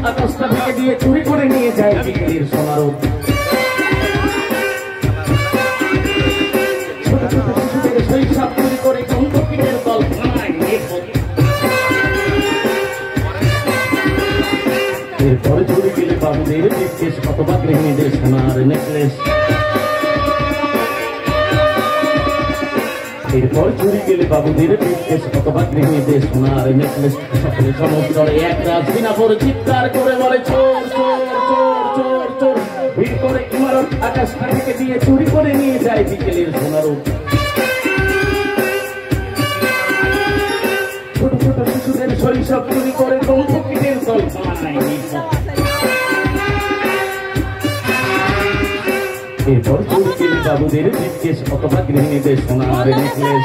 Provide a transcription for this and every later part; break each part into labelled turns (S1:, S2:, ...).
S1: আকাশটা থেকে দিয়ে চুরি করে নিয়ে যায় বিকেলের সোনারূপ। ছোট ছোট শিশুদের শৈশব চুরি করে কণ্ঠকিনের কল্পনায় এরপরে চুরি গেলে বাবুদের বিশেষ অথবা গৃহিণীদের সোনার নেকলেস। এরপর চুরি গেলে বাবুদের বিশেষ অথবা গৃহিণীদের সোনার নেকলেস। সকলে সমস্তরে এক রাত বিনা পরে চিৎকার করে বলে চোর চোর চোর চোর চোর। ভিড় করে ইমারত আকাশটা থেকে দিয়ে চুরি করে নিয়ে যায় বিকেলের সোনারূপ। ছোট ছোট শিশুদের শৈশব চুরি করে কণ্ঠকিনের কল্পনায়। এরপর চুরি গেলে বাবুদের বিশেষ অথবা গৃহিণীদের সোনার নেকলেস।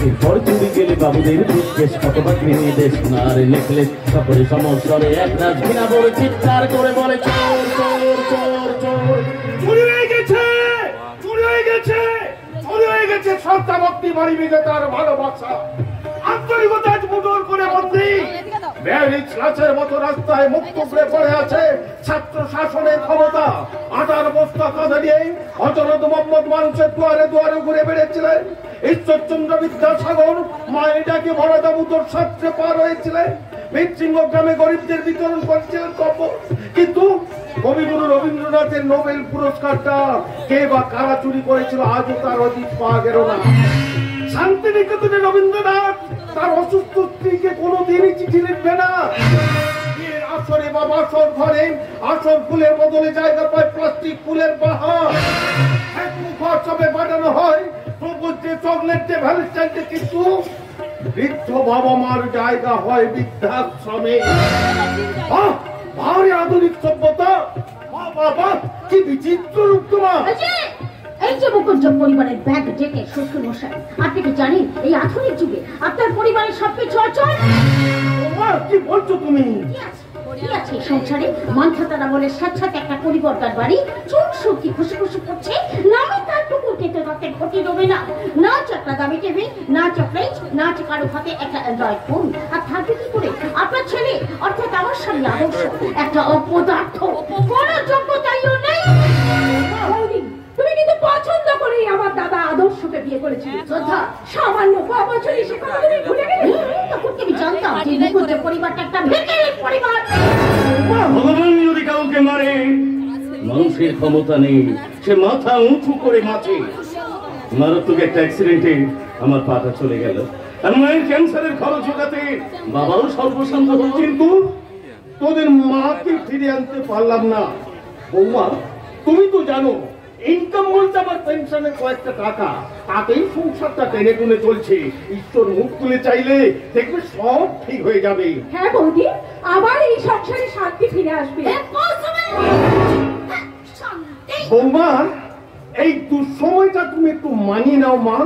S1: এরপর চুরি গেলে বাবুদের বিশেষ অথবা গৃহিণীদের সোনার নেকলেস। সকলে সমস্যরে এক রাত বিনা বলে চিৎকার করে বলে চোর চোর চোর চোর।
S2: চুরি হয়ে গেছে, চুরি হয়ে গেছে, চুরি হয়ে গেছে। সত্যাভক্তি মারিবে তার ভালোবাসা, আন্তরিকতা মুদর করে মন্ত্রী ব্যারিজ লাচের মতো রাস্তায় মুক্ত করে পড়ে আছে ছাত্র শাসনের ক্ষমতা। আটার বস্তা কাঁধে নিয়ে হযরত মুহাম্মদ মানুষের দুয়ারে দুয়ারে ঘুরে বেড়েছিলেন। ঈশ্বরচন্দ্র বিদ্যাসাগর মায়ের ডাকে ভরা দামোদর সাথে পার হয়েছিলেন। মৃৎসিংহ গ্রামে গরিবদের বিতরণ করেছিলেন কবর। কিন্তু কবিগুরু রবীন্দ্রনাথের নোবেল পুরস্কারটা কে বা কারা চুরি করেছিল আজও তার অতীত পাওয়া গেল না। শান্তিনিকেতনে রবীন্দ্রনাথ তার অসুস্থ স্ত্রীকে কোনোদিনই চিঠি লিখবে না। আসরে বা বাসর ঘরে আসর ফুলের বদলে জায়গা পায় প্লাস্টিক ফুলের বাহার। এক মুখোৎসবে বানানো হয় সবুজ যে চকলেট যে ভ্যালেন্টাইন, কিন্তু বৃদ্ধ বাবা মার জায়গা হয় বৃদ্ধাশ্রমে। ভারী আধুনিক সভ্যতা, বাবা কি বিচিত্র রূপ তোমার।
S3: এই যে মুকুজ্জ পরিবারের ব্যাগ ডেকে শ্বশুর মশাই, আপনি কি জানেন এই আধুনিক যুগে আপনার পরিবারের সবকিছু অচল?
S2: কি বলছো তুমি?
S3: কি আছে সংসারে? মানখাতারা বলে সাক্ষাৎ একটা পরিবর্তন বাড়ি, চোখ সত্যি খুশি খুশি করছে, নামে তার টুকু খেতে রাতে ঘটি দেবে না। না চাকরা দামি টেবিল, না চকলেট, না কারো হাতে একটা অ্যান্ড্রয়েড ফোন। আর থাকবে কি করে আপনার ছেলে, অর্থাৎ আমার স্বামী আদর্শ একটা অপদার্থ, কোনো যোগ্যতাইও নেই। তুমি কিন্তু পছন্দ করেই আমার দাদা আদর্শকে বিয়ে করেছিল। শ্রদ্ধা সামান্য বছরই সে কথা তুমি ভুলে গেলে? তখন তুমি জানতাম যে মুকুজ্জ পরিবারটা একটা ভিখারির পরিবার।
S1: ভগবান যদি কাউকে মারে মানুষের ক্ষমতা নেই, সে মাথা উঁচু করে মাছে। মারাত্মক একটা অ্যাক্সিডেন্টে আমার পাটা চলে গেল। আর মায়ের ক্যান্সারের খরচ জোগাতে বাবাও সর্বশান্ত হল।
S2: কিন্তু তোদের মাকে ফিরে আনতে পারলাম না। বৌমা তুমি তো জানো ইনকাম বলতে আমার পেনশনের কয়েকটা টাকা, তাতেই সংসারটা টেনে টুনে চলছে। ঈশ্বর মুখ তুলে চাইলে দেখবে সব ঠিক হয়ে যাবে।
S3: হ্যাঁ বৌদি, আবার এই সংসারে শান্তি ফিরে আসবে।
S2: বৌমা এই দুঃসময়টা তুমি একটু মানিয়ে নাও মা।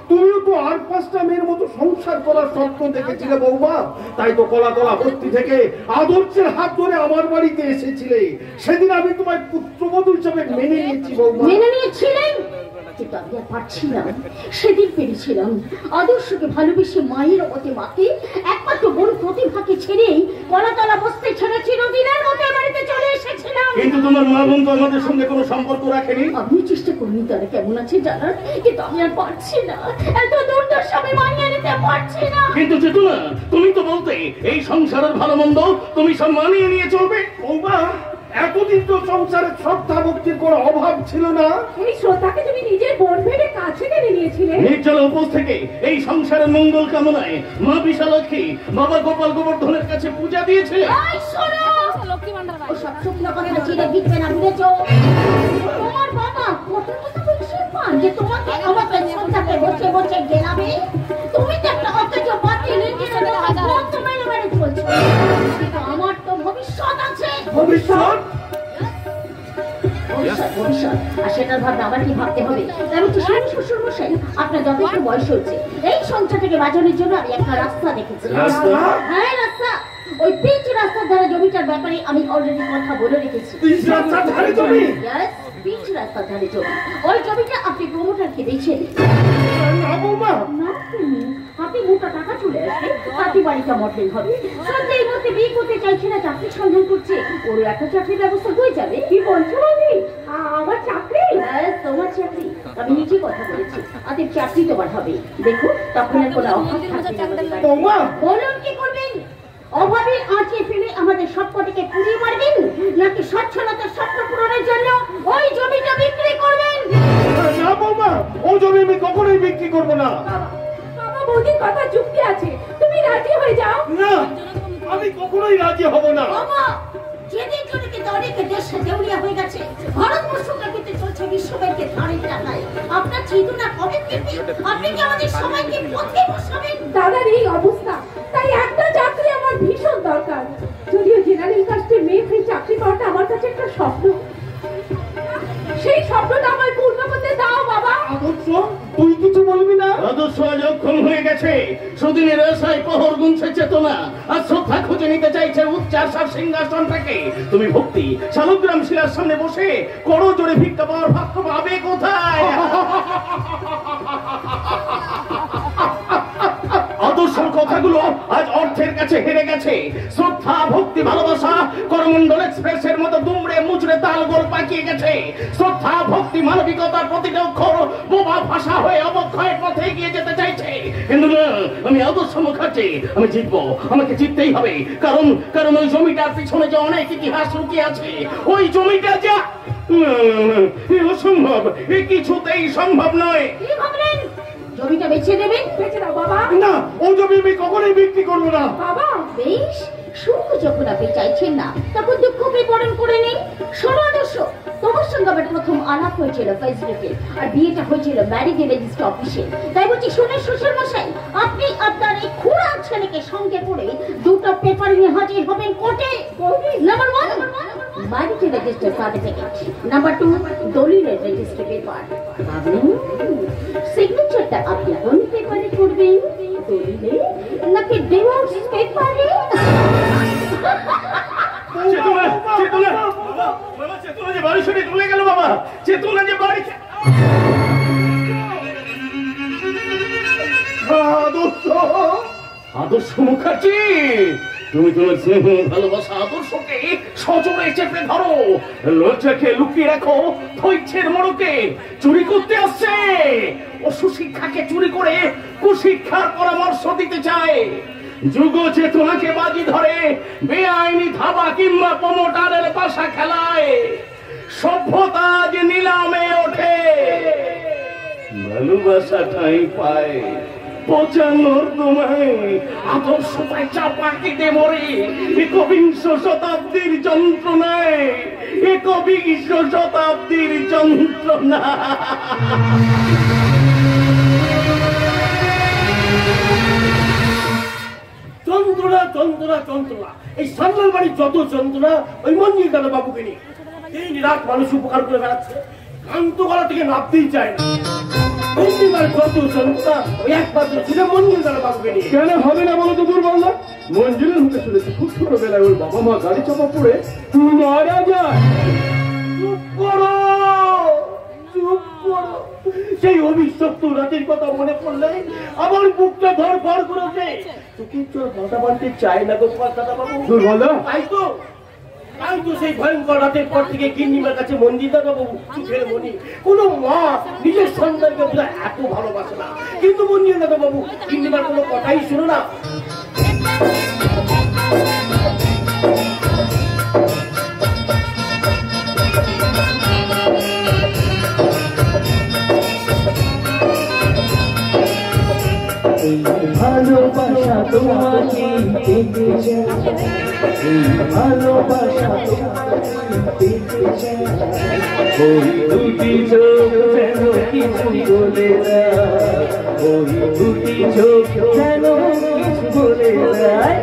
S2: তুমিও তো আর 5টা মেয়ের মতো সংসার করার স্বপ্ন দেখেছিলে বৌমা, তাই তো কলা কলা ভর্তি থেকে আদর্শের হাত ধরে আমার বাড়িতে এসেছিলে। সেদিন আমি তোমার পুত্রবধূ হিসেবে মেনে নিয়েছি বৌমা।
S3: মেনে নিয়েছিলেন? কিন্তু আমি আর পারছিলাম। সেদিন পেরেছিলাম আদর্শকে ভালোবেসে মায়ের মতে মাকে, একমাত্র বোন প্রতিভাকে ছেড়েই কলাতলা বসতে ছেড়ে চিরদিনের মতো বাড়িতে চলে এসেছিলাম।
S1: কিন্তু তোমার মা বোন তো আমাদের সঙ্গে কোনো সম্পর্ক রাখেনি।
S3: আমি চেষ্টা করিনি তারা কেমন আছে জানার, কিন্তু আমি আর পারছি না, এত দুর্দশাকে মানিয়ে নিতে পারছি না।
S1: কিন্তু চেতনা, তুমি তো বলতে এই সংসারের ভালো মন্দ তুমি সব মানিয়ে নিয়ে চলবে।
S2: বৌমা এতদিন তো সংসারে শ্রদ্ধা ভক্তির কোনো অভাব ছিল না।
S4: এই শ্রদ্ধাকে তুমি নিজের বোন ভেবে কাছে টেনে নিয়েছিলে।
S1: নির্জল উপোস থেকে এই সংসারের মঙ্গল কামনায় মা বিশালক্ষী বাবা গোপাল গোবর্ধনের কাছে পূজা দিয়েছে।
S3: সব শুকনো কথা চিড়ে দিচ্ছে না, বুঝেছো? তোমার বাবা কতটা খুশি পান যে তোমাকে আমাকে শ্রদ্ধাকে বসে বসে গেলাবে। তুমি তো একটা অকেজো বাতি নিজের মেরে চলছো। কিন্তু আমার তো ভবিষ্যৎ আছে।
S2: ভবিষ্যৎ
S3: ভবিষ্যৎ আর সেটার ভাবনা আবার কি ভাবতে হবে। আমি তো শ্বশুর মশাই, আপনার যথেষ্ট বয়স হচ্ছে। এই সংসার থেকে বাঁচানোর জন্য আমি একটা রাস্তা দেখেছি। হ্যাঁ, রাস্তা। ওই পিচ রাস্তার ধারে জমিটার ব্যাপারে আমি অলরেডি কথা বলে রেখেছি।
S2: পিচ রাস্তার ধারে জমি?
S3: Yes, পিচ রাস্তার ধারে জমি। ওই জমিটা আপনি প্রমোটারকে দিয়েছেন।
S2: না বৌমা,
S3: না, আপনি মোটা টাকা চলে আসবে, আপনি বাড়িটা মডেল হবে। সন্ধ্যে এই মধ্যে বিয়ে করতে চাইছে না, চাকরি সন্ধান করছে। ওর একটা চাকরির ব্যবস্থা হয়ে যাবে।
S4: কি বলছো আমি? আমার চাকরি?
S3: হ্যাঁ, তোমার চাকরি। আমি নিজে কথা বলেছি, আপনি চাকরি তোমার হবে। দেখো, তখন আর কোনো অভাব থাকবে না।
S2: বৌমা
S3: বলুন কি করবেন? অভাবে আঁচে ফেলে আমাদের সবকটিকে পুড়িয়ে মারবেন, নাকি স্বচ্ছলতার স্বপ্ন পূরণের জন্য ওই জমিটা বিক্রি করবেন?
S2: না বৌমা, ও জমি আমি কখনোই বিক্রি করবো না।
S4: বাবা বৌদির কথা যুক্তি আছে, তুমি রাজি হয়ে যাও।
S2: না, আমি কখনোই রাজি হব না।
S3: বাবা, যেদিন জন্য কিন্তু অনেকে দেশে দেউলিয়া হয়ে গেছে, ভারতবর্ষটা কিন্তু চলছে বিশ্বব্যাংকের ধারের টাকায়। আপনার চেতনা কবে ফিরবে? আপনি কি আমাদের সবাইকে পথে বসাবেন?
S4: দাদার এই অবস্থা, তাই একটা চাকরি আমার ভীষণ দরকার। যদিও জেনারেল কাস্টের মেয়ে হয়ে চাকরি পাওয়াটা আমার কাছে একটা স্বপ্ন। সেই স্বপ্নটা আমার পূর্ণ করতে দাও বাবা।
S2: আদর্শ, তুই কিছু বলবি না?
S1: আদর্শ আজ অক্ষম হয়ে গেছে। সুদিনের আশায় প্রহর গুনছে চেতনা, আর শ্রদ্ধা খুঁজে নিতে চাইছে উচ্চাশার সিংহাসনটাকে। তুমি ভক্তি শালগ্রাম শিলার সামনে বসে করো জোরে ভিক্ষা পাওয়ার ভাগ্য পাবে কোথায়? আদর্শের কথাগুলো আজ অর্থের কাছে হেরে গেছে। শ্রদ্ধা ভক্তি ভালোবাসা করমণ্ডল এক্সপ্রেসের মতো দুমড়ে মুচড়ে তালগোল পাকিয়ে গেছে। শ্রদ্ধা ভক্তি মানবিকতার প্রতিটা অক্ষর বোবা ভাষা হয়ে অবক্ষয়ের পথে এগিয়ে যেতে চাইছে। কিন্তু না, আমি আদর্শ মুখার্জি, আমি জিতবো। আমাকে জিততেই হবে, কারণ কারণ ওই জমিটার পিছনে যে অনেক ইতিহাস লুকিয়ে আছে। ওই জমিটা যা অসম্ভব, এ কিছুতেই সম্ভব নয়।
S3: কি ভাবলেন? জমিটা বেছে দেবেন?
S4: বেঁচে দাও বাবা।
S2: না, ও জমি আমি কখনোই বিক্রি করবো না।
S4: বাবা
S3: বেশ, সুখ যখন আপনি চাইছেন না, তখন দুঃখ বিবরণ করে নেই। শোনো আদর্শ, তোমার সঙ্গে আমার প্রথম আলাপ হয়েছিল ফেসবুকে, আর বিয়েটা হয়েছিল ম্যারেজ রেজিস্ট্রি অফিসে। তাই বলছি, শুনে শ্বশুর মশাই, আপনি আপনার এই খুড়া ছেলেকে সঙ্গে করে দুটো পেপার নিয়ে হাজির হবেন কোর্টে। Number 1 marriage registry certificate, number 2 দলিলের রেজিস্ট্রি পেপার। সিগনেচারটা আপনি কোন পেপারে করবেন? দলিলে নাকি ডিভোর্স পেপারে?
S1: চেতনা, চেতনা, বাবা, বাবা, চেতনা যে বাড়ি ছেড়ে চলে গেল। বাবা, চেতনা যে বাড়ি
S2: আদর্শ,
S1: আদর্শ মুখার্জি, তুমি তোমার স্নেহ ভালোবাসা আদর্শকে সজোরে চেপে ধরো। লজ্জাকে লুকিয়ে রাখো ধৈর্যের মোড়কে। চুরি করতে আসছে ও সুশিক্ষাকে চুরি করে কুশিক্ষার পরামর্শ দিতে চায়। যুগ চেতনাকে বাজি ধরে বেআইনি ধাবা কিংবা প্রমোটারের পাশা খেলায়। সভ্যতা যে নিলামে ওঠে, ভালোবাসা ঠাঁই পায় পচানোর তোমায়। আদর্শ পায় চাপা কেটে মরে একবিংশ শতাব্দীর যন্ত্রণায়, একবিংশ শতাব্দীর যন্ত্রণা।
S2: যন্ত্রণা যন্ত্রণা যন্ত্রণা, এই সামনের বাড়ির যত যন্ত্রণা ওই মঞ্জিল দাদা বাবুকে নিয়ে। এই নিরাট মানুষ উপকার করে বেড়াচ্ছে, শান্ত গলা থেকে নামতেই চায় না। যত যন্ত্রণা ওই একমাত্র ছিল মঞ্জিল দাদা বাবুকে নিয়ে।
S5: কেন হবে না বলো তো দুর্বল? মঞ্জুরের মুখে শুনেছি খুব ছোটবেলায় ওর বাবা মা গাড়ি চাপা পড়ে মারা যায়।
S2: চুপ করো, চুপ করো। সেই অভিশপ্ত রাতের কথা মনে পড়লে আমার বুকটা ধর ভর করেছে। তোকে চোর কথা বলতে চায় না গোপাল দাদা বাবু।
S5: দুর্বল,
S2: তাই তো সেই ভয়ঙ্কর রাতের পর থেকে গিন্নিমার কাছে মন্দিরা বাবু চোখের মনি। কোন মা নিজের সন্তানকে বোধহয় এত ভালোবাসে না, কিন্তু মন্দিরা বাবু গিন্নিমার কোনো কথাই শুনো না।
S6: ভালোবাসা তোমাকে পেতে চাই, এই ভালোবাসা তোমাকে পেতে চাই। ওই দুটি চোখ যেন কিছু বলে না, ওই দুটি চোখ যেন কিছু বলে যায়।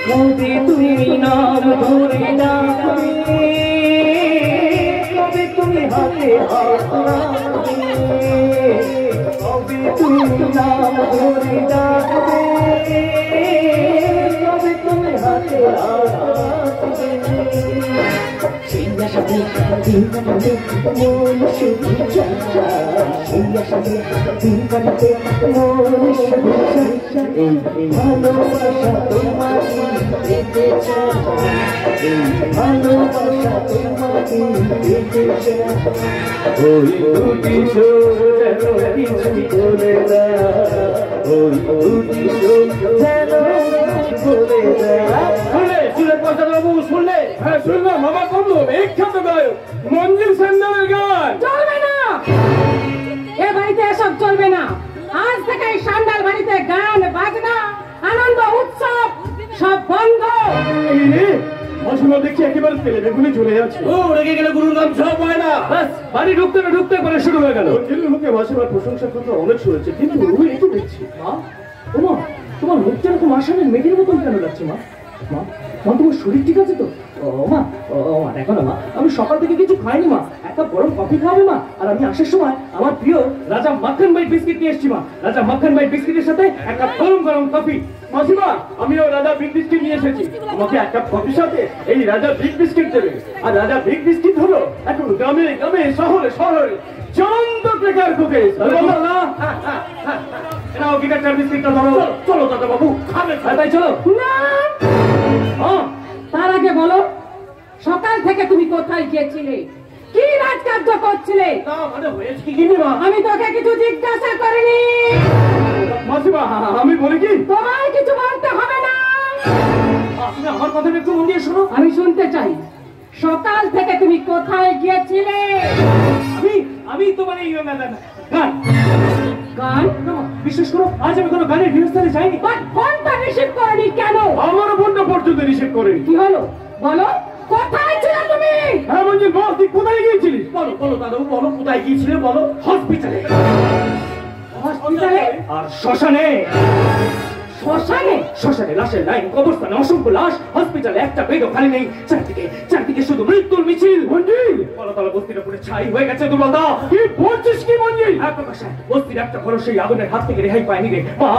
S6: কবে তুমি নাম ধরে ডাকবে, কবে তুমি হাতে হাত রাখবে, কবে তুমি নাম ধরে ডাকবে, কবে তুমি হাতে হাত রাখবে। সেই আশাতে দিন কাটাতে মন শুধু চায়, সেই আশাতে দিন কাটাতে মন শুধু চায়। এই ভালোবাসা তোমাকে পেতে চাই, এই ভালোবাসা তোমাকে পেতে চাই। ওই দুটি চোখ যেন কিছু বলে না, ওই দুটি চোখ যেন কিছু বলে না।
S5: শুনলে? হ্যাঁ শুনলাম, মামা করলো বিখ্যাত গায়ক মঞ্জিল সেন্দারের গান।
S4: চলবে না, এ বাড়িতে এসব চলবে না। আজ থেকে এই সান্ডাল বাড়িতে গান বাজনা আনন্দ উৎসব সব বন্ধ।
S5: মাসিমা দেখছি একেবারে তেলে বেগুনে চলে যাচ্ছে।
S1: ও রেগে গেলে গুরুর নাম সব হয় না।
S5: ব্যাস বাড়ি ঢুকতে না ঢুকতে পরে শুরু হয়ে গেল। মঞ্জিলের মুখে মাসিমার প্রশংসার কথা অনেক শুনেছে, কিন্তু একটু দেখছি মা, ওমা তোমার মুখটা এরকম আসামের মেঘের মতন কেন লাগছে মা? মা মা তোমার শরীর ঠিক আছে তো? ও মা দেখো না মা, আমি সকাল থেকে কিছু খাইনি মা, একটা গরম কফি খাওয়াবে মা? আর আমি আসার সময় আমার প্রিয় রাজা মাখন বাইট বিস্কিট নিয়ে এসেছি মা, রাজা মাখন বাইট বিস্কিটের সাথে একটা গরম গরম কফি। মাসিমা আমিও রাজা বিগ বিস্কিট নিয়ে এসেছি, আমাকে একটা কফির সাথে এই রাজা বিগ বিস্কিট দেবে। আর রাজা বিগ বিস্কিট হলো এখন গ্রামে গ্রামে শহরে শহরে চন্দ্র প্রেকার কুকে। এনাও গিটারটার বিস্কিটটা ধরো। চলো দাদা বাবু খাবে, তাই চলো।
S4: না, তার আগে বলো সকাল থেকে তুমি কোথায় গিয়েছিলে, কি রাজকার্য করছিলে?
S5: মানে হয়েছে কি মা?
S4: আমি তোকে কিছু জিজ্ঞাসা করিনি।
S5: মাসিমা আমি বলি কি,
S4: তোমায় কিছু বলতে হবে না।
S5: আপনি আমার কথা একটু মন দিয়ে শোনো।
S4: আমি শুনতে চাই সকাল থেকে তুমি কোথায় গিয়েছিলে?
S5: আমি তোমার এই গান
S4: গান?
S5: বিশেষ করো আজ আমি কোনো গানের গৃহস্থানে যাইনি।
S4: ফোনটা রিসিভ করনি কেন?
S5: আমারও ফোনটা পর্যন্ত রিসিভ করেনি।
S4: কি হলো বলো, কোথায় ছিলে তুমি?
S5: হ্যাঁ মঞ্জিল বল, তুই কোথায় গিয়েছিলিস? বলো বলো দাদু বলো, কোথায় গিয়েছিলে বলো। হসপিটালে।
S4: হসপিটালে?
S5: আর শ্মশানে।
S4: শ্মশানে?
S5: শ্মশানে লাশের লাইন, কবরস্থানে অসংখ্য লাশ, হসপিটালে একটা বেডও খালি নেই, চারদিকে শুধু মৃত্যুর মিছিল। মঞ্জিল তলা বস্তিটা পুরো ছাই হয়ে গেছে। দুর্বলদা কি বলছিস কি মঞ্জিল? হ্যাঁ প্রকাশ, বস্তির একটা ঘর সেই আগুনের হাত থেকে রেহাই পায়নি রে মা।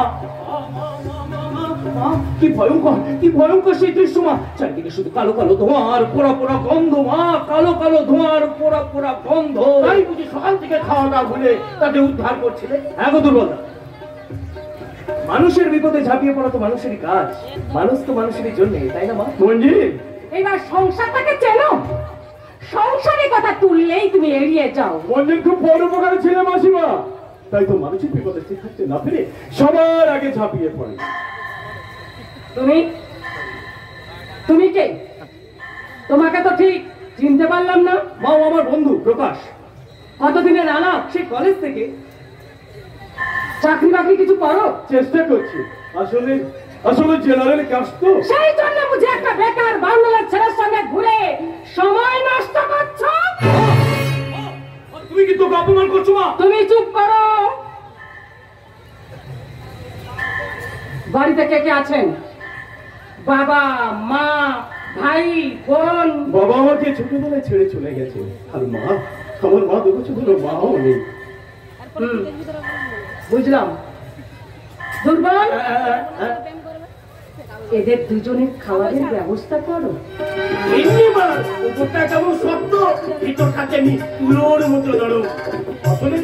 S5: কি ভয়ঙ্কর, কি ভয়ঙ্কর সেই দৃশ্য মা। চারদিকে শুধু কালো কালো ধোঁয়ার পোড়া পোড়া গন্ধ মা, কালো কালো ধোঁয়ার পোড়া পোড়া গন্ধ। তাই বুঝি সকাল থেকে খাওয়া দাওয়া ভুলে তাদের উদ্ধার করছিলে? হ্যাঁ গো দুর্বলদা, মানুষের বিপদে ঝাঁপিয়ে পড়া তো মানুষেরই কাজ, মানুষ তো মানুষেরই জন্য, তাই না মা? মঞ্জিল
S4: এবার সংসারটাকে চেনো, সংসারের কথা তুললেই তুমি এড়িয়ে যাও।
S5: মঞ্জিল খুব পরোপকারী ছিল মাসিমা, তাই তো মানুষের বিপদে ঠিক থাকতে না পেরে সবার আগে ঝাঁপিয়ে পড়ে।
S4: তুমি কে? তোমাকে তো ঠিক চিনতে পারলাম না।
S5: মাও আমার বন্ধু প্রকাশ।
S4: কতদিনের আলাপ?
S5: সেই কলেজ থেকে।
S4: চাকরি বাকরি কিছু করো?
S5: চেষ্টা করছি, আসলে আসলে জেনারেল কাস্ট তো,
S4: সেই জন্য বুঝে একটা বেকার বাংলার ছেলের সঙ্গে ঘুরে সময় নষ্ট করছো।
S5: তুমি কি তোকে অপমান করছো মা?
S4: তুমি চুপ করো। বাড়িতে কে কে আছেন? বাবা মা ভাই বোন?
S5: বাবা আমাকে ছোটবেলায় ছেড়ে চলে গেছে, আর মা, আমার মা 2 বছর হলো মাও নেই।
S4: বুঝলাম। দুর্বল, এদের দুজনের খাবারের ব্যবস্থা করো।
S5: উপরটা কেমন শক্ত, ভিতরটা তেমনি তুলোর মতো নরম। আসলে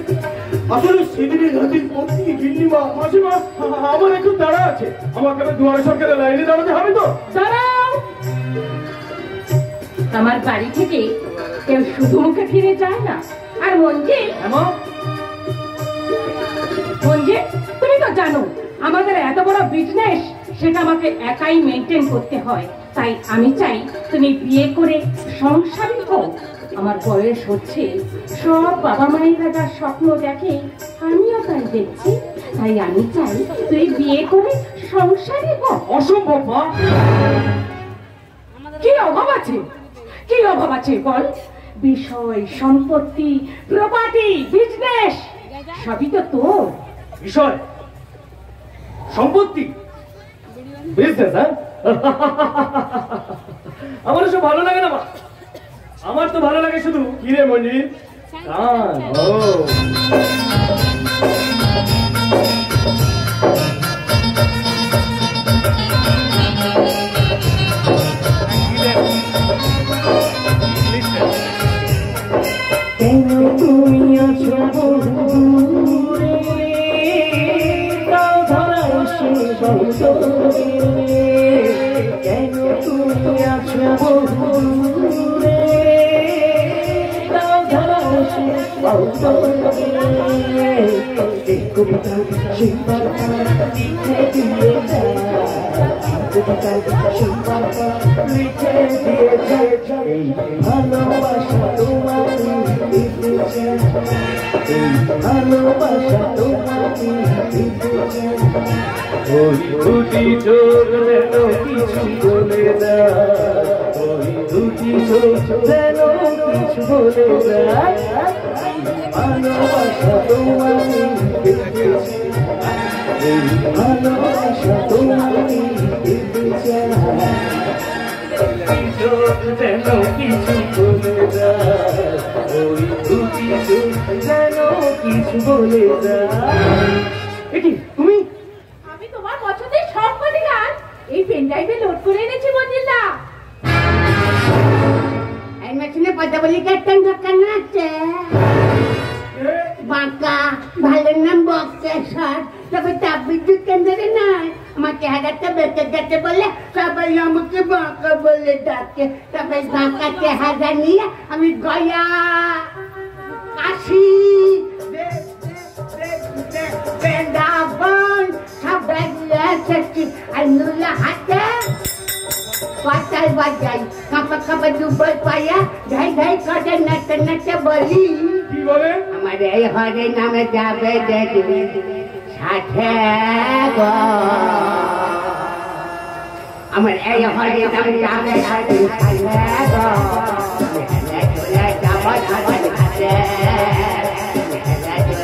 S5: আসলে সেদিনের রাতের পর থেকে গিন্নিমা, মাসিমা আমার একটু তাড়া আছে, আমাকে দুয়ারে সরকারের লাইনে দাঁড়াতে হবে তো।
S4: দাঁড়াও, আমার বাড়ি থেকে কেউ শুধু মুখে ফিরে যায় না। আর মঞ্জিল, মঞ্জিল তুমি তো জানো আমাদের এত বড় বিজনেস সেটা আমাকে একাই মেনটেন করতে হয়। তাই আমি চাই তুমি বিয়ে করে সংসারী হও। আমার বয়স হচ্ছে, সব বাবা মায়েরা যার স্বপ্ন দেখে আমিও তাই দেখছি। তাই আমি চাই তুই বিয়ে করে সংসারী হও।
S5: অসম্ভব মা।
S4: কি অভাব আছে, কি অভাব আছে বল? বিষয়, সম্পত্তি, প্রপার্টি, বিজনেস সবই তো তোর।
S5: বিষয়, সম্পত্তি, বিজনেস, হ্যাঁ? আমার এসব ভালো লাগে না মা। আমার তো ভালো লাগে শুধু কি রে মঞ্জিল, গান। ও
S6: কেন তুমি আছো দূরে, তাও ধরা সে বন্ধুরে। কেন তুমি আছো দূরে, তাও ধরা সে বন্ধুরে। এই কবিতা সেই বার্তা লিখে দিয়ে যায়, কবিতা সেই বার্তা লিখে দিয়ে যায়। এই ভালোবাসা তোমাকে দিতে চাই, এই ভালোবাসা তোমাকে দিতে চাই।
S5: ওই দুটি চোখ যেন কিছু বলে না, ওই দুটি চোখ যেন কিছু বলে না।
S6: ভালোবাসা তোমাকে দিতে চাই, এই ভালোবাসা তোমাকে দিতে চাই।
S5: চোখ যেন কিছু বলে না, ওই দুটি চোখ যেন কিছু বলে না। এটি তুমি?
S4: আমি তোমার পছন্দের সব কটি গান এই পেন ড্রাইভে লোড করে এনেছি মঞ্জিলা।
S3: এই মেশিনে পয়সা বলি কেটন ঢাকা নাচে বাঁকা ভালো নাম বক্সেশ্বর, তবে তাপ বিদ্যুৎ কেন্দ্রে নাই। আমার চেহারাটা বেঁচে গেছে বলে সবাই আমাকে বাঁকা বলে ডাকে। তবে বাঁকা চেহারা নিয়ে আমি গয়া, কাশি, বৃন্দাবন সবাই এসেছি। আইনুল্লাহ হাতে পাতায় বাজাই, কাঁপা কাঁপা দুবই পায়া ধাই ধাই করে নাচতে নাচতে বলি।
S5: কি বলে?
S3: আমার এই হরে নামে যাবে দেখবি সাথে গো, আমার এই হরে নামে যাবে সাথে গো। চলে যাব সাথে ঘাটে,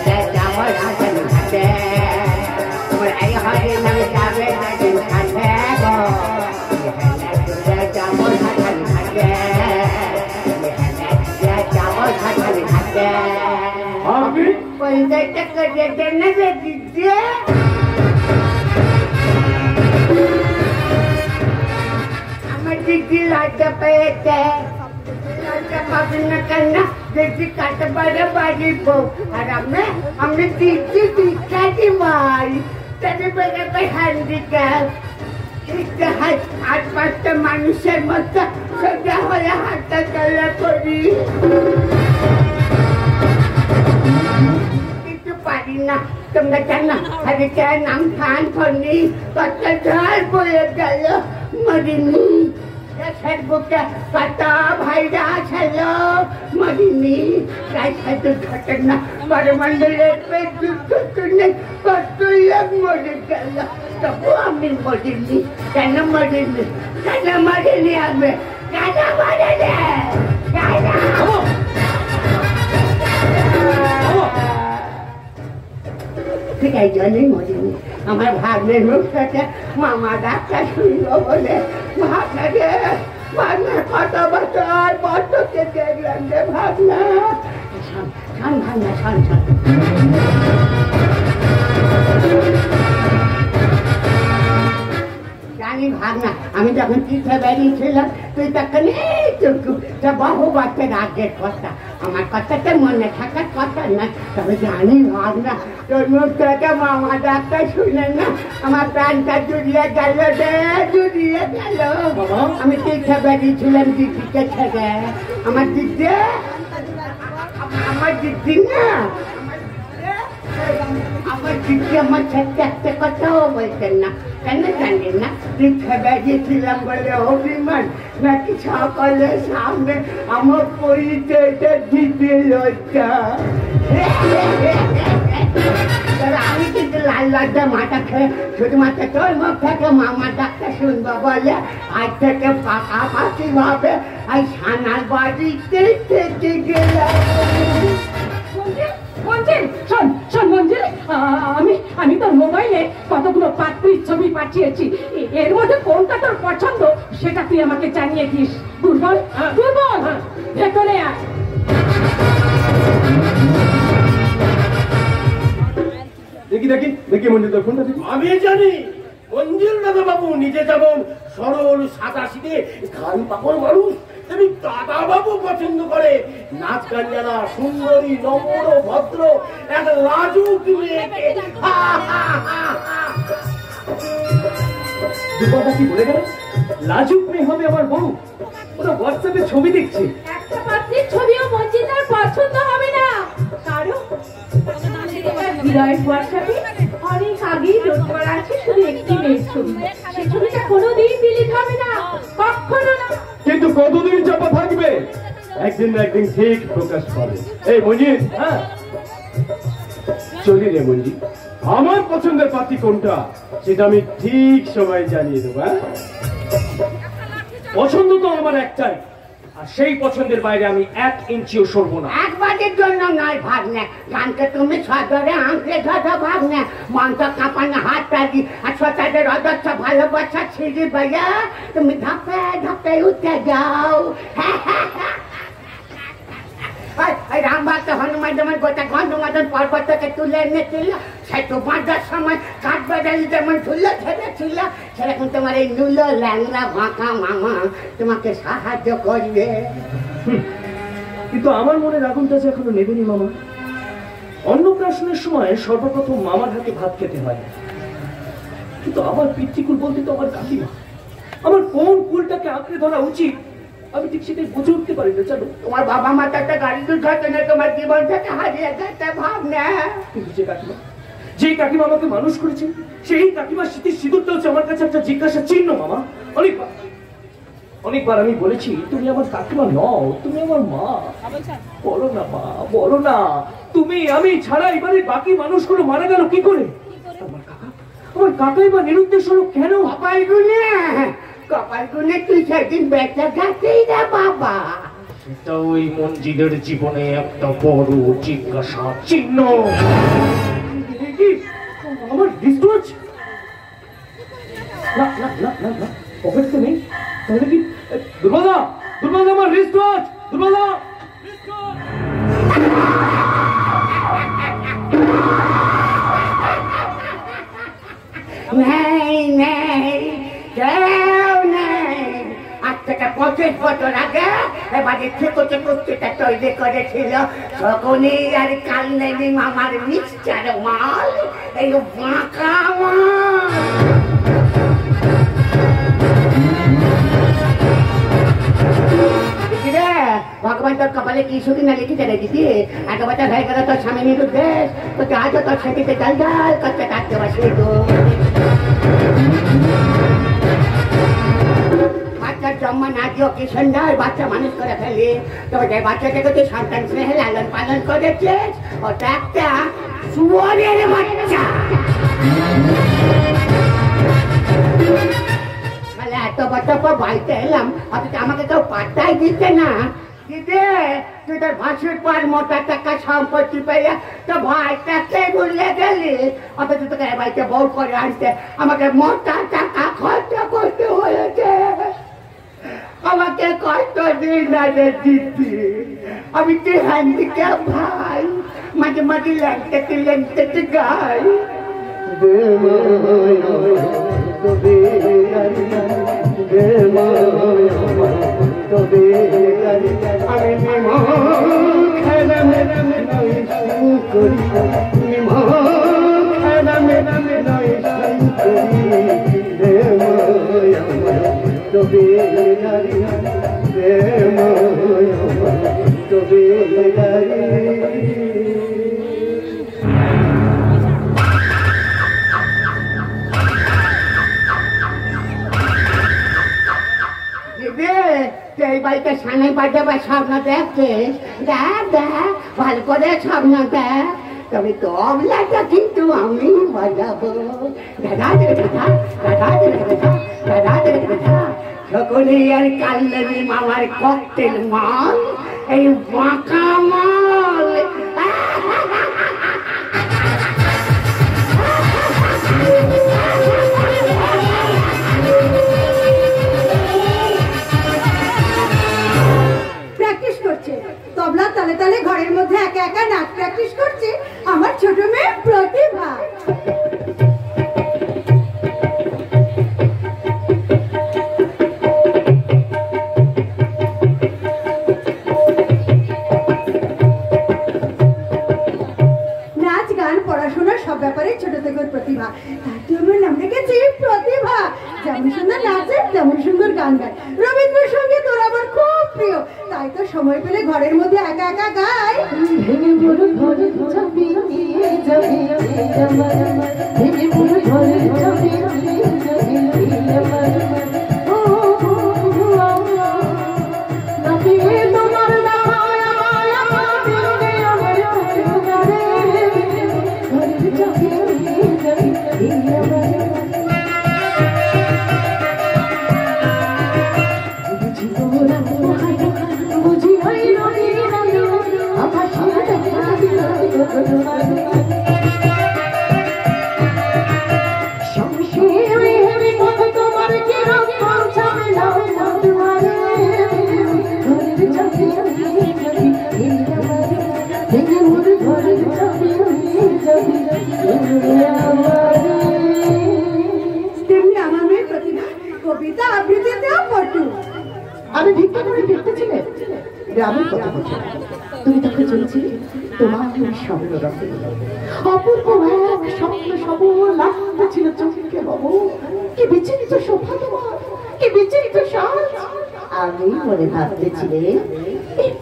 S3: চলে যাব সাথে ঘাটে। আমার এই হরে নামে যাবে সাথে গো, চলে যাব সাথে ঘাটে, যাব সাথে ঘাটে।
S5: আমি
S3: পয়সাটা করে দেন রে দিদি। আমার দিদি লজ্জা পেয়েছে, লজ্জা পাবে না কেন? দিদি কাটবারে বাড়ি বউ, আর আমি দিদি ভিক্ষারি মাই। তাদের বেড়াতে হ্যান্ডিক্যাপ, আট পাঁচটা মানুষের মতো সোজা হয়ে হাঁটা চলা করি, কিছু পারি না। তোমরা জানো হরিচার নাম খান ফনি কত ঝড় বয়ে গেল, মরিনি। দেশের বুকে কত ভাইরা ছিল, মরিনি। রাস্তায় দুর্ঘটনা, পরমণ্ডলের দুর্ঘটনায় কত লোক মরে গেল, তবু আমি মরিনি। কেন মরিনি? কেন মরিনি আমি? কেন মরিনি? কেন? ঠিক আছে, জন্যই মরিনি। আমার ভাগ্নের মুখটাতে মামা ডাক্তার শুনল বলে ভাগনা রে, ভাগনা কত বছর পর তোকে দেখলাম রে ভাগনা। শোন ভাগনা, শোন শোন, জানি ভাগনা, আমি যখন তীর্থে বেরিয়েছিলাম তুই তখন এইটুকু বহু বছর আগের কথা, আমার কথাটা মনে থাকার কথা না। তবে জানি ভাগনা, তোর মুখ থেকে মামা ডাক্তার শুনে না আমার প্রাণটা জুড়িয়ে গেল রে, জুড়িয়ে গেল। আমি তীর্থে বেরিয়েছিলাম দিদিকে ছেড়ে। আমার দিদি, আমার দিদি না, আমার দিদি আমার সাথে একটা কথাও বলতেন না।
S7: কেন জানেন না? পরীক্ষা বেরিয়েছিলাম বলে অভিমান নাকি সকলের সামনে আমার পরিচয়টা দিতে লজ্জা। আমি কিন্তু লাল লজ্জা মাথা খেয়ে শুধুমাত্র তোর মুখ থেকে মামার ডাক্তার শুনবো বলে আজ থেকে পাকাপাকি ভাবে আর সানার বাড়িতে থেকে গেলাম।
S4: শোন শোন মঞ্জিল, আমি তোর মোবাইলে কতগুলো পাত্রীর ছবি পাঠিয়েছি, এর মধ্যে কোনটা তোর পছন্দ সেটা তুই আমাকে জানিয়ে দিস। দুর্বল দুর্বল ভেতরে আয়।
S5: দেখি দেখি দেখি মঞ্জিল তোর ফোনটা দেখি।
S2: আমি জানি মঞ্জুর দাদা বাবু নিজে যেমন সরল সাদা সিধে গান পাপড় মানুষ, তেমনি দাদা বাবু পছন্দ করে নাচ গান জানা সুন্দরী নম্র ভদ্র এক লাজুক মেয়েকে।
S5: দুর্বলটা কি বলে গেল? লাজুক মেয়ে হবে আমার বউ? ওরা হোয়াটসঅ্যাপে ছবি দেখছে।
S4: একটা পাত্রীর ছবিও মঞ্জিলের পছন্দ হবে না, কারণ বিরাট হোয়াটসঅ্যাপে অনেক আগেই লোড করা আছে শুধু একটি মেয়ের ছবি। সেই ছবিটা কোনোদিন ডিলিট হবে না, কখনো না।
S5: কিন্তু কতদিন চাপা থাকবে? একদিন না একদিন ঠিক প্রকাশ পাবে। এই মঞ্জিল, হ্যাঁ চলি রে মঞ্জিল, আমার পছন্দের পাত্রী কোনটা সেটা আমি ঠিক সময় জানিয়ে দেবো। হ্যাঁ, পছন্দ তো আমার একটাই, আর সেই পছন্দের বাইরে আমি 1 ইঞ্চিও সরবো না।
S7: একবারের জন্য নয় ভাগ্নে, গানকে তুমি সদরে আঁকড়ে ধরো ভাগ্নে, মন্ত্র কাঁপানো হাত টাকি আর সতাদের অদর্শ ভালোবাসা ছিঁড়ি ভাইয়া তুমি ধাপে ধাপে উঠে যাও। রামভক্ত হনুমান যেমন গোটা গন্ধমাদন পর্বত থেকে তুলে এনেছিল, সে তো বাঁধার সময় কাঠ বাজালি যেমন ধুলো ছেড়েছিল, সেরকম তোমার এই নুলো ল্যাংলা বাঁকা মামা তোমাকে সাহায্য করবে।
S5: কিন্তু আমার মনে আগুনটা যে এখনো নেবেনি মামা। অন্নপ্রাশনের সময় সর্বপ্রথম মামার হাতে ভাত খেতে হয়, কিন্তু আমার পিতৃকুল বলতে তো আমার কাকিমা। আমার কোন কুলটাকে আঁকড়ে ধরা উচিত আমি ঠিক সেটাই বুঝে উঠতে পারি না। জানো,
S7: তোমার বাবা মাতা একটা গাড়ি দুর্ঘটনা তোমার জীবন থেকে হারিয়ে গেছে ভাবনা।
S5: কিন্তু যে কাকিমা আমাকে মানুষ করেছে, সেই কাকিমার স্মৃতির সিঁদুরটা হচ্ছে আমার কাছে একটা জিজ্ঞাসা চিহ্ন মামা। অনেকবার আমি বলেছি তুমি আমার কাকিমা নও, তুমি আমার মা। বলো না মা, বলো না। তুমি আমি ছাড়া এবারে বাকি মানুষগুলো মারা গেল কি করে? আমার কাকাই বা নিরুদ্দেশ হলো কেন?
S7: কপাল গুনে তুই সেদিন বেঁচে গেছিস রে বাবা।
S1: সেটা ওই মঞ্জিলের জীবনে একটা বড় জিজ্ঞাসা চিহ্ন।
S5: আমার রিস্টওয়াচ না না না না না, পকেটে নেই। তাহলে কি দুর্বলদা, দুর্বলদা আমার রিস্টওয়াচ, দুর্বলদা।
S7: নেই নেই কেউ নেই। আজ থেকে 25 বছর আগে এবারে ঠেকোতে কুস্তিটা তৈরি করেছিল শকুনি আর কালনেনি মামার মিক্সচার মাল, এই বাঁকা মাল। ভগবান তোর কপালে কি সুখী না লিখে দেয় দিদি। এত বছর হয়ে গেল তোর স্বামী নিরুদ্দেশ, তোকে আজও তোর সেটিতে জল জল করতে থাকতে পারছি। বাচ্চার জন্ম না দিও কি সুন্দর বাচ্চা মানুষ করে ফেলি। তবে যে বাচ্চাটাকে তুই সন্তান স্নেহে লালন পালন করেছিস ওটা একটা শুয়োরের বাচ্চা। এত বছর পর বাড়িতে এলাম, অথচ আমাকে কেউ পাত্তাই দিচ্ছে না। দিদি তুই তোর ভাসুর পর মোটা টাকা সম্পত্তি পেয়ে তো ভাইটাকে ভুলে গেলি, অথচ তোকে বাড়িতে বউ করে আনতে আমাকে মোটা টাকা খরচ করতে হয়েছে। আমাকে কষ্ট দিন না রে দিদি, আমি তো হ্যান্ডিক্যাপ ভাই, মাঝে মাঝে ল্যাংটাতে গাই। এই বাড়িতে সামনে বাজাবার স্বপ্ন দেখছিস? দেখ দেখ ভালো করে স্বপ্ন দেখ, তবে তবলাটা কিন্তু আমি বাজাবো। দাদা দেখা দাদা দেখা দাদা দেখা সকলে আর কাল্লানি মামার ককটেল মাল, এই বাঁকা মাল।
S4: প্র্যাকটিস করছে তবলা তালে তালে ঘরের মধ্যে একা একা নাচ প্র্যাকটিস করছে আমার ছোট মেয়ে প্রতিভা। নাচ গান পড়াশোনা সব ব্যাপারে ছোট থেকে প্রতিভা, তার জন্য নাম রেখেছি প্রতিভা। যেমন সুন্দর নাচে তেমন সুন্দর গান গায়, রবীন্দ্রসঙ্গীত ওর আমার খুব প্রিয়, তাই তো সময় পেলে ঘরের মধ্যে একা একা গায়। তেমনি আমার মেয়ে প্রতিভা কবিতা আবৃত্তিতেও পটু।
S8: আমি ভিক্ষা করে ফিরতেছিলে গ্রামের কথা বলছি, তুমি তখন চলেছিলে তোমার স্বপ্ন রথে, অপূর্ব এক স্বপ্ন সবল লাগতে ছিল চোখকে বাবু। কি বিচলিত শোভা তোমার, কি বিচলিত সাজ। আমি মনে ভাবতেছিলে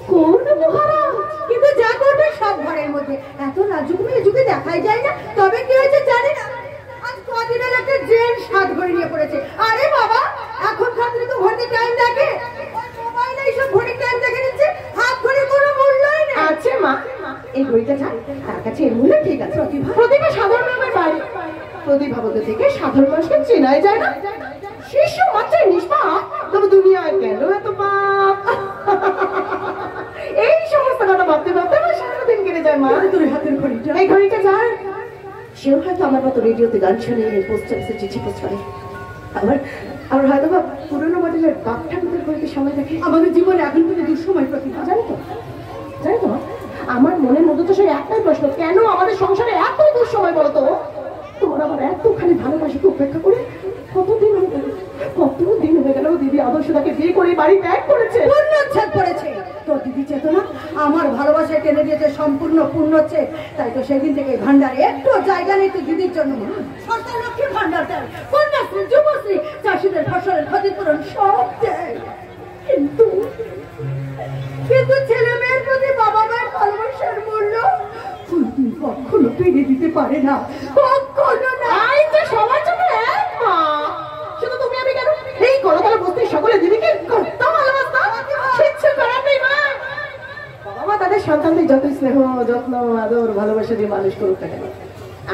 S8: কোন মহারাজ,
S4: কিন্তু যা করবে সব ঘরের মধ্যে, এত লাজুক মেয়ে যুগে দেখাই যায় না। তবে কি হয়েছে জানি না, আজ কদিনের একটা জেল সাত ঘড়ি নিয়ে পড়েছে। আরে বাবা, এখন খাতরে তো ঘড়িতে টাইম দেখে, মোবাইলে এইসব ঘড়ির টাইম দেখে নিচ্ছে, হাত ঘড়ির কোনো মূল্যই নেই।
S8: আছে মা, এই ঘড়িটা যান তার কাছে এর মূল্য ঠিক আছে। প্রতিভা সাধারণ নামের বাড়ি, প্রতিভা বলতে থেকে সাধারণ মানুষকে চেনাই যায় না। শিশু মাত্রায় নিষ্পাপ, তবে দুনিয়ায় কেন এত পাপ? এই সমস্ত কথা ভাবতে ভাবতে আমার সারাদিন কেটে যায় মা।
S4: তোর হাতের ঘড়িটা,
S8: এই ঘড়িটা যার, সেও হয়তো আমার মতো রেডিওতে গান শুনে, পোস্ট অফিসে চিঠি পোস্ট করে। আবার হয়তো বা পুরোনো মডেলের বাপ ঠাকুরের ঘড়িতে সময় দেখে।
S4: আমাদের জীবনে এখন কিন্তু দুঃসময় প্রতিভা।
S8: জানো তো আমার মনের মধ্যে তো সেই একটাই প্রশ্ন, কেন আমাদের সংসারে এত দুঃসময় বলো তো? তোমার আমার এতখানি ভালোবাসাকে উপেক্ষা করে কতদিন হয়ে গেল দিদি আদর্শটাকে বিয়ে করে বাড়ি ত্যাগ করেছে,
S4: পূর্ণচ্ছেদ করেছে। তোর দিদি চেতনা আমার ভালোবাসায় টেনে দিয়েছে সম্পূর্ণ পূর্ণচ্ছেদ। তাই তো সেদিন থেকে ভান্ডারে একটু জায়গা নেই তো দিদির জন্য। সরকার লক্ষ্মী ভান্ডার দেয়, কন্যাশ্রী, যুবশ্রী, চাষিদের ফসলের ক্ষতিপূরণ সব দেয়। কিন্তু ছেলে মেয়ের প্রতি বাবা মায়ের ভালোবাসার মূল্য কোনদিন কখনো পেরে দিতে পারে না, কখনো না।
S8: সবার জন্য এক মা, শুধু তুমি আমি কেন, এই গলাতলা বস্তির সকলে দিদিকে কত ভালোবাসতাম, কিচ্ছু করার নেই মা। বাবা মা তাদের সন্তানদের যত স্নেহ যত্ন আদর ভালোবাসা দিয়ে মানুষ করুক না কেন,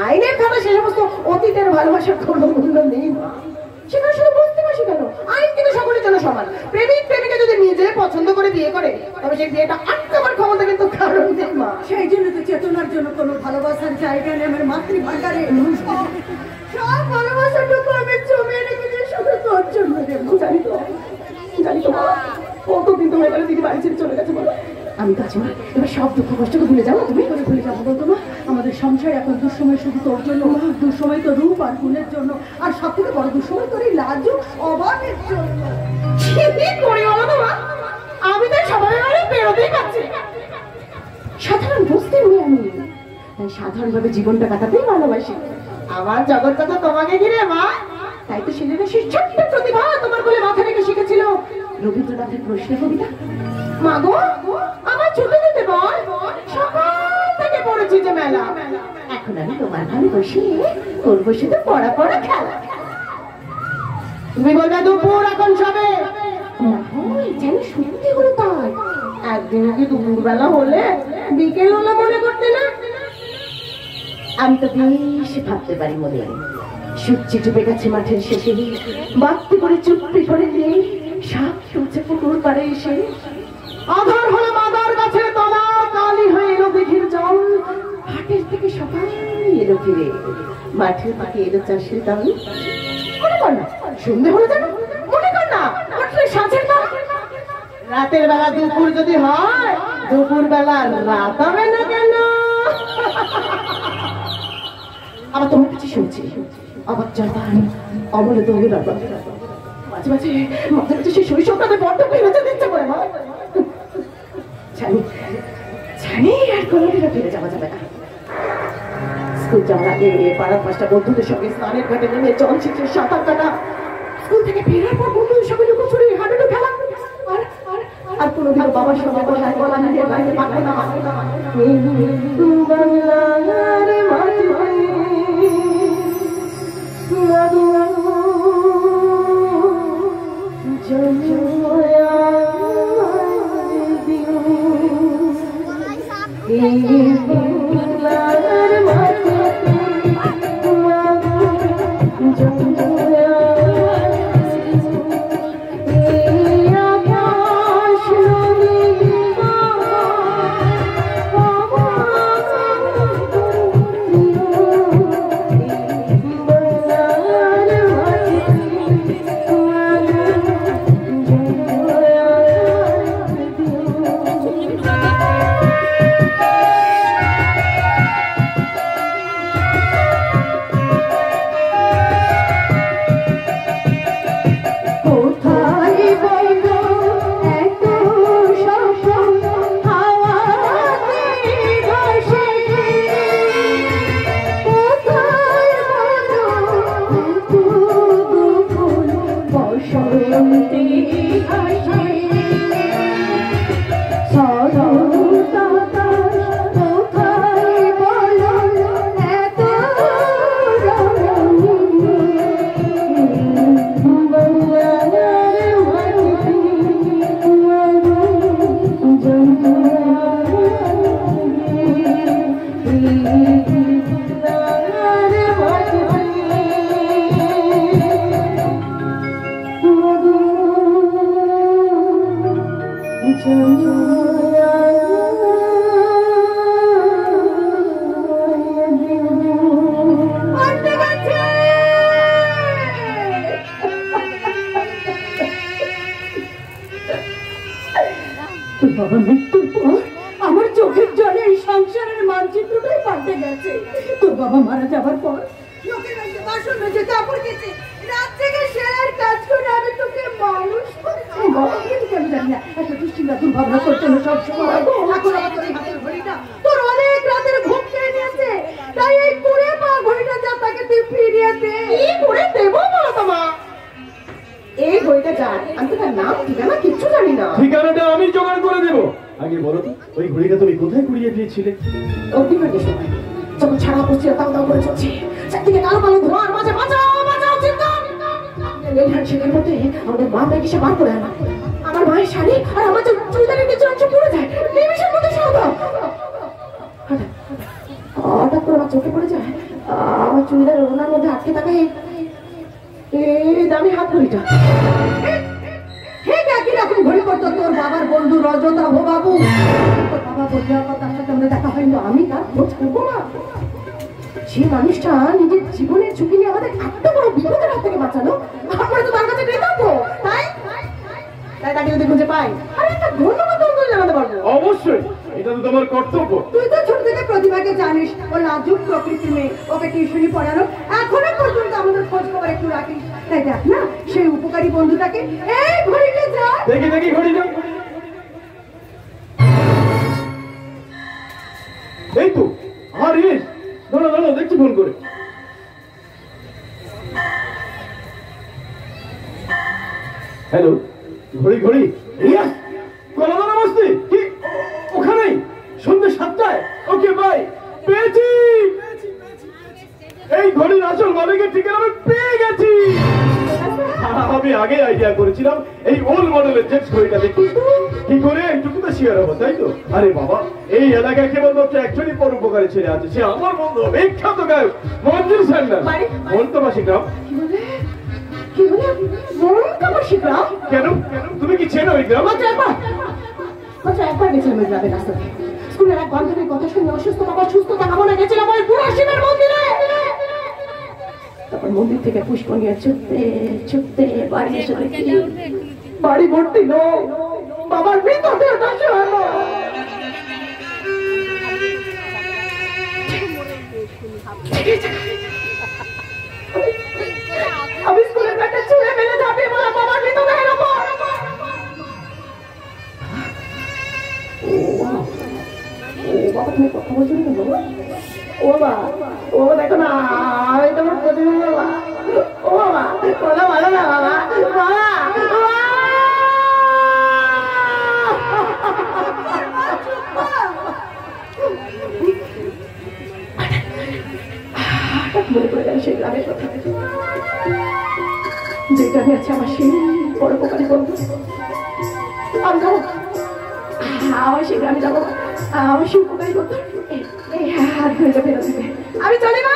S8: আইনের খাতা সে সমস্ত অতীতের ভালোবাসার কোনো মূল্য নেই মা। সেখানে শুধু বস্তিবাসী কেন, আইন কিন্তু সকলের জন্য সমান। প্রেমিক প্রেমিকা যদি নিজে পছন্দ করে বিয়ে করে, তবে সেই বিয়েটা আটকাবার ক্ষমতা কিন্তু কারণ নেই মা।
S4: সেই জন্য তো চেতনার জন্য কোনো ভালোবাসার জায়গা নেই আমার মাতৃভান্ডারে। সব ভালোবাসাটুকু আমি জমিয়ে রেখেছি শুধু তোর জন্য।
S8: জানি তো মা, কতদিন তো হয়ে গেল দিদি বাড়ি ছেড়ে চলে গেছে বলো। আমি তো আছি মা, এবার সব দুঃখ কষ্টকে ভুলে যাবো। তুমি
S4: করে ভুলে যাবো বলতো না, আমাদের সংসার এখন দুঃসময় শুধু তোর জন্য, দুঃসময় তো রূপ আর গুণের জন্য, আর সব থেকে বড় দুঃসময় তোর এই লাজুক স্বভাবের জন্য।
S8: আমি তো সবার বেরোতেই পারছি। সাধারণ বুঝতে নেই আমি, তাই সাধারণভাবে জীবনটা কাটাতেই ভালোবাসি। আমার জগৎটা তো তোমাকে ঘিরে মা, তাই তো সেজন্য সেই ছোট্ট প্রতিভা তোমার কোলে মাথা রেখে শিখেছিল রবীন্দ্রনাথের প্রশ্ন কবিতা। মা গো, আমার ছোট দিতে বল, সকাল থেকে পড়েছি যে মেলা, এখন আমি তোমার ভালো বসে করবো শুধু পড়া খেলা। তুমি বলবে দুপুর এখন সবে,
S3: যেন সত্যি হলো তাই। একদিন কি দুপুরবেলা হলে বিকেল হলে মনে করতে না? আমি তো বেশ ভাবতে পারি মনে, সূর্য ডুবে গেছে মাঠের শেষে, বাড়তি করে চুপড়ি করে দিয়ে সাক্ষী হচ্ছে পুকুর পাড়ে এসে। আধার হলো মাদার গাছের তলা, কালি হয়ে এলো দিঘির জল, হাটের থেকে সবাই এলো ফিরে, মাঠের দিকে এলো চাষের দাম। মনে কর না সন্ধে হলো যেন, মনে কর না সাঁঝের দাম। রাতের বেলা দুপুর যদি হয়, দুপুর বেলা রাত হবে না কেন? আবার তোমার কাছে শুনছি আবার জলপান অমলে দৌড়ে রাখবা, মাঝে মাঝে মাঝে মাঝে সেই শৈশবটাতে বড্ড ফিরে দিচ্ছে করে মা। জানি জানি আর কোনোদিনও ফিরে যাওয়া যাবে না। স্কুল যাওয়ার আগে পাড়ার পাঁচটা বন্ধুদের সঙ্গে স্নানের ঘাটে নেমে জল ছিটিয়ে সাঁতার কাটা, স্কুল থেকে ফেরার পর বন্ধুদের সঙ্গে লুকোচুরি হাডুডু খেলা, আর কোনোদিনও বাবার সঙ্গে কোথায় গলা নিজের বাইরে পাঠানো না। বাংলার মাটি বাবার মৃত্যুর পর আমার চোখের জলে এই সংসারের মানচিত্রটাই পাল্টে গেছে। তোর বাবা মারা যাবার পর লোকের এসে বাসন মেজে কাপড় কেচে রাত থেকে সেরার কাজ করে আমি তোকে মানুষ করেছি। বাবা কিন্তু আমি জানি না একটা দুশ্চিন্তা দুর্ভাবনা করছে না সবসময়। এখন আমার তোর হাতের ঘড়িটা তোর অনেক রাতের ঘুম খেয়ে নিয়েছে, তাই এই করে পা ঘড়িটা যা তাকে তুই ফিরিয়ে দে। কি করে দেবো বলো তোমা? এই ঘড়িটা যার, আমি তো তার নাম ঠিকানা কিচ্ছু জানি না।
S5: ঠিকানাটা আমি জোগাড় করে দেবো। আগে বলো তো ওই ঘড়িটা তুমি কোথায় কুড়িয়ে দিয়েছিলে?
S3: অগ্নিকাণ্ডের সময় যখন ছাড়া পড়ছে তাও তাও করে চলছে, চারদিকে কালো কালো ধোঁয়ার মাঝে বাঁচাও বাঁচাও চিন্তা। সেখানে মধ্যে আমাদের মা মেয়েকে সে বার করে আনা, আমার মায়ের শাড়ি আর আমার চুড়িদারের কিছু অংশ পড়ে যায় নিমিষের মধ্যে সে হতো। হঠাৎ করে আমার চোখে পড়ে যায় আমার চুড়িদারের ওনার মধ্যে আটকে থাকে এই দামি হাত ঘড়িটা। একই রকম ঘড়ি পড়তো তোর বাবার বন্ধু রজতাভ বাবু। তোর বাবা বললে তার সাথে আমাদের দেখা হয়নি, আমি তার খোঁজ করবো না। যে মানুষটা নিজের জীবনের ঝুঁকি নিয়ে আমাদের এত বড় বিপদের হাত থেকে বাঁচালো, আমরা তো তার কাছে কৃতজ্ঞ। তাই তাই তাকে যদি খুঁজে পাই আর একটা ধন্যবাদ অন্তরে জানাতে পারবো।
S5: অবশ্যই, এটা তো তোমার কর্তব্য।
S3: তুই তো ছোট থেকে প্রতিভাকে জানিস, ও লাজুক প্রকৃতির মেয়ে, ওকে টিউশনি পড়ানো এখনো পর্যন্ত আমাদের খোঁজ খবর একটু রাখিস। তাই দেখ না সেই উপকারী বন্ধুটাকে এই ঘড়িটা যা
S5: দেখি দেখি ঘড়িটা। এই তো আরে দাঁড়া দাঁড়া দেখছি ফোন করে। হ্যালো, ঘড়ি ঘড়ি কলাদানা বস্তি কি ওখানেই সন্ধ্যে 7টায়? ওকে বাই, পেয়েছি। এই ঘড়ির আসল মালিকের ঠিকানা আমি পেয়ে গেছি।
S2: আমি আগে আইডিয়া করেছিলাম এই ওল্ড মডেলের জেটস ঘড়িটা দেখি কি করে এইটুকু তো শিয়ার হবো, তাই তো? আরে বাবা, এই এলাকায় কেবলমাত্র একজনই পরোপকারী ছেলে আছে, সে আমার বন্ধু বিখ্যাত গায়ক মঞ্জুর স্যান্ডাল। মন্তবাসী গ্রাম।
S3: কি বলে মন্তবাসী গ্রাম?
S2: কেন তুমি কি চেনো ওই গ্রাম?
S3: একবার গেছিলাম ওই গ্রামের রাস্তাতে, স্কুলের এক বান্ধবীর কথা শুনে অসুস্থ বাবা সুস্থতা কামনা গেছিলাম ওই বুড়া শিবের মন্দিরে। তারপর মন্দির থেকে পুষ্প নিয়ে ছুটতে বাড়ি এসে দেখি বাড়ি ভর্তি লোক, বাবার মৃতদেহটা শোয়ানো। আমি স্কুলের ব্যাগটা ছুঁড়ে ফেলে ঝাঁপিয়ে বললাম বাবার মৃতদেহের ওপর। বাবা তুমি কথা বলছো না বাবা? ও বাবা, ও দেখো না আমি তোমার প্রতিদিন বাবা। ও বাবা, ওরা ভালো না বাবা। বাবা মনে পড়ে গেল সেই গ্রামের কথা, যে গ্রামে আছে আমার সেই পরোপকারী বন্ধু। আমি যাবো, আমার সেই গ্রামে যাবো, আমার সেই উপকারী বন্ধু। এই হাত ধরে ফেরত দিবে। আমি চলি না।